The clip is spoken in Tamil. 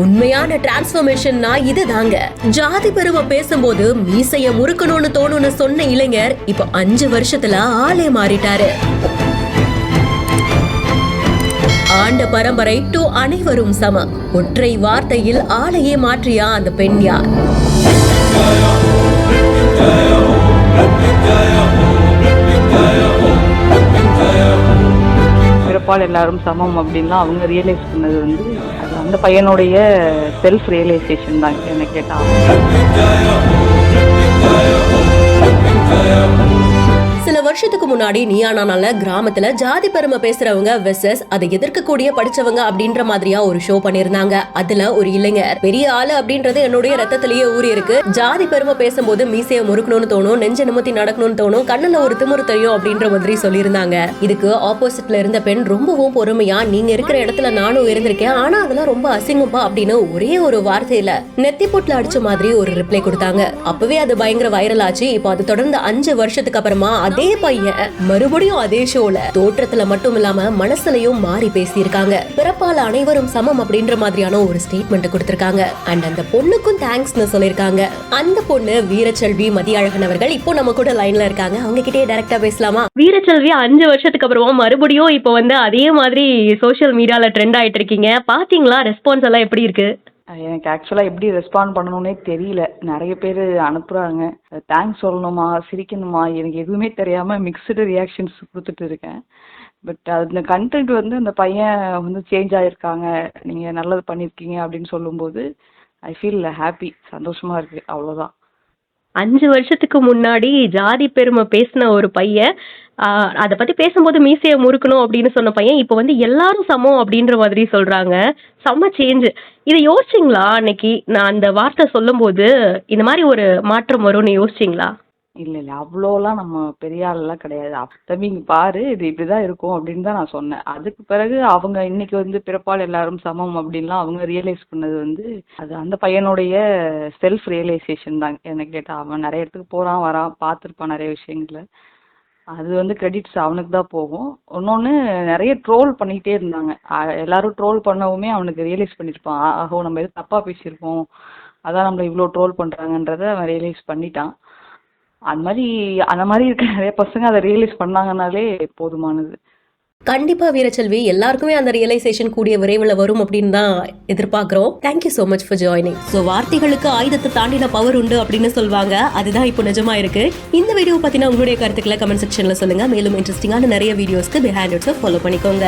உண்மையான டிரான்ஸ்ஃபர்மேஷன்னா இதுதாங்க. ஜாதி பெருமை பேசும்போது மீசைய முறுக்கணும்னு தோணும்னு சொன்ன இளைஞர் இப்போ 5 வருஷத்துல ஆளே மாறிட்டாரு. ஆண்ட பரம்பரை டு அனைவரும் சமம். ஒற்றை வார்த்தையில் ஆளையே மாற்றியா அந்த பெண் யார்? பிறப்பால் எல்லாரும் சமம் அப்படின்லாம் அவங்க ரியலைஸ் பண்ணது வந்து அது அந்த பையனுடைய செல்ஃப் ரியலைசேஷன் தான் என்ன கேட்டா. சில வருஷத்துக்கு முன்னாடி நீயானால கிராமத்துல ஜாதி பெருமை பேசுறவங்க வெர்சஸ் அதை எதிர்க்கக்கூடிய படிச்சவங்க அப்படின்ற மாதிரியா ஒரு ஷோ பண்ணிருந்தாங்க. அதுல ஒரு இளைஞர் பெரிய ஆளு அப்படின்றது என்னுடைய ரத்தத்திலேயே ஊறி இருக்கு, ஜாதி பெருமை பேசும்போது மீசைய முறுக்கணும்னு தோணும், நெஞ்ச நிமித்தி நடக்கணும்னு தோணும், கண்ணுல ஒரு திமிரு தெரியும் அப்படின்ற மாதிரி சொல்லியிருந்தாங்க. இதுக்கு ஆப்போசிட்ல இருந்த பெண் ரொம்பவும் பொறுமையா, நீங்க இருக்கிற இடத்துல நானும் இருந்திருக்கேன், ஆனா அதெல்லாம் ரொம்ப அசிங்கம்பா அப்படின்னு ஒரே ஒரு வார்த்தையில நெத்தி போட்டுல அடிச்ச மாதிரி ஒரு ரிப்ளை கொடுத்தாங்க. அப்பவே அது பயங்கர வைரல் ஆச்சு. இப்போ அது தொடர்ந்து 5 வருஷத்துக்கு அப்புறமா அதே பையன் மறுபடியும் அதே ஷோல தோற்றத்துல மட்டும் இல்லாம மனசுலயும் மாறி பேசியிருக்காங்க. பிறப்பால அனைவரும் சமம் அப்படின்ற மாதிரியான ஒரு ஸ்டேட்மெண்ட் கொடுத்திருக்காங்க. அண்ட் அந்த பொண்ணுக்கும் தேங்க்ஸ்னு சொல்லிருக்காங்க. அந்த பொண்ணு வீரச்செல்வி மதியழகன் அவர்கள் இப்போ நம்ம கூட லைன்ல இருக்காங்க. அவங்க கிட்டே டைரக்டா பேசலாமா? வீரச்செல்வி, 5 வருஷத்துக்கு அப்புறமா மறுபடியும் இப்போ வந்து அதே மாதிரி சோசியல் மீடியால ட்ரெண்ட் ஆயிட்டு இருக்கீங்க. பாத்தீங்களா ரெஸ்பான்ஸ் எல்லாம் எப்படி இருக்கு? எனக்கு ஆக்சுவலாக எப்படி ரெஸ்பாண்ட் பண்ணணும்னே தெரியல. நிறைய பேர் அனுப்புகிறாங்க, தேங்க்ஸ் சொல்லணுமா சிரிக்கணுமா எனக்கு எதுவுமே தெரியாமல் மிக்சடு ரியாக்ஷன்ஸ் கொடுத்துட்டு இருக்கேன். பட் அந்த கண்டென்ட் வந்து அந்த பையன் வந்து சேஞ்ச் ஆகிருக்காங்க, நீங்கள் நல்லது பண்ணியிருக்கீங்க அப்படின்னு சொல்லும்போது ஐ ஃபீல் ஹாப்பி, சந்தோஷமாக இருக்குது, அவ்வளோதான். 5 வருஷத்துக்கு முன்னாடி ஜாதி பெருமை பேசின ஒரு பையன், அதை பத்தி பேசும்போது மீசைய முறுக்கணும் அப்படின்னு சொன்ன பையன் இப்போ வந்து எல்லாரும் சமம் அப்படின்ற மாதிரி சொல்றாங்க. செம்ம சேஞ்ச். இதை யோசிச்சிங்களா? அன்னைக்கு நான் அந்த வார்த்தை சொல்லும் போது இந்த மாதிரி ஒரு மாற்றம் வரும்னு யோசிச்சிங்களா? இல்லை அவ்வளோலாம் நம்ம பெரிய ஆளெல்லாம் கிடையாது. தம்பி இங்கே பாரு, இது இப்படிதான் இருக்கும் அப்படின்னு தான் நான் சொன்னேன். அதுக்கு பிறகு அவங்க இன்னைக்கு வந்து பிறப்பால் எல்லாரும் சமம் அப்படின்லாம் அவங்க ரியலைஸ் பண்ணது வந்து அது அந்த பையனுடைய செல்ஃப் ரியலைசேஷன் தான் என்ன கேட்டா. அவன் நிறைய இடத்துக்கு போறான் வரான், பார்த்துருப்பான் நிறைய விஷயங்கள. அது வந்து கிரெடிட்ஸ் அவனுக்கு தான் போகும். இன்னொன்று நிறைய ட்ரோல் பண்ணிக்கிட்டே இருந்தாங்க. எல்லாரும் ட்ரோல் பண்ணவுமே அவனுக்கு ரியலைஸ் பண்ணியிருப்பான், ஆகோ நம்ம எது தப்பாக பேசியிருக்கோம், அதான் நம்மளை இவ்வளோ ட்ரோல் பண்ணுறாங்கன்றத அவன் ரியலைஸ் பண்ணிட்டான். அந்த மாதிரி இருக்க நிறைய பசங்க அதை ரியலைஸ் பண்ணாங்கனாலே போதுமானது. கண்டிப்பா வீரச்செல்வி, எல்லாருக்குமே அந்த ரியலைசேஷன் கூடிய விரைவில் வரும் அப்படின்னு தான் எதிர்பார்க்கிறோம். Thank you so much for joining. So வார்த்தைகளுக்கு ஆயுதத்தை தாண்டின பவர் உண்டு அப்படின்னு சொல்லுவாங்க, அதுதான் இப்போ நிஜமா இருக்கு. இந்த வீடியோ பத்தின உங்களுடைய கருத்துக்களை கமெண்ட் செக்ஷன்ல சொல்லுங்க. மேலும் இன்ட்ரெஸ்டிங்கான நிறைய வீடியோஸ்க்கு பிஹைண்ட் இட்ஸை ஃபாலோ பண்ணிக்கோங்க.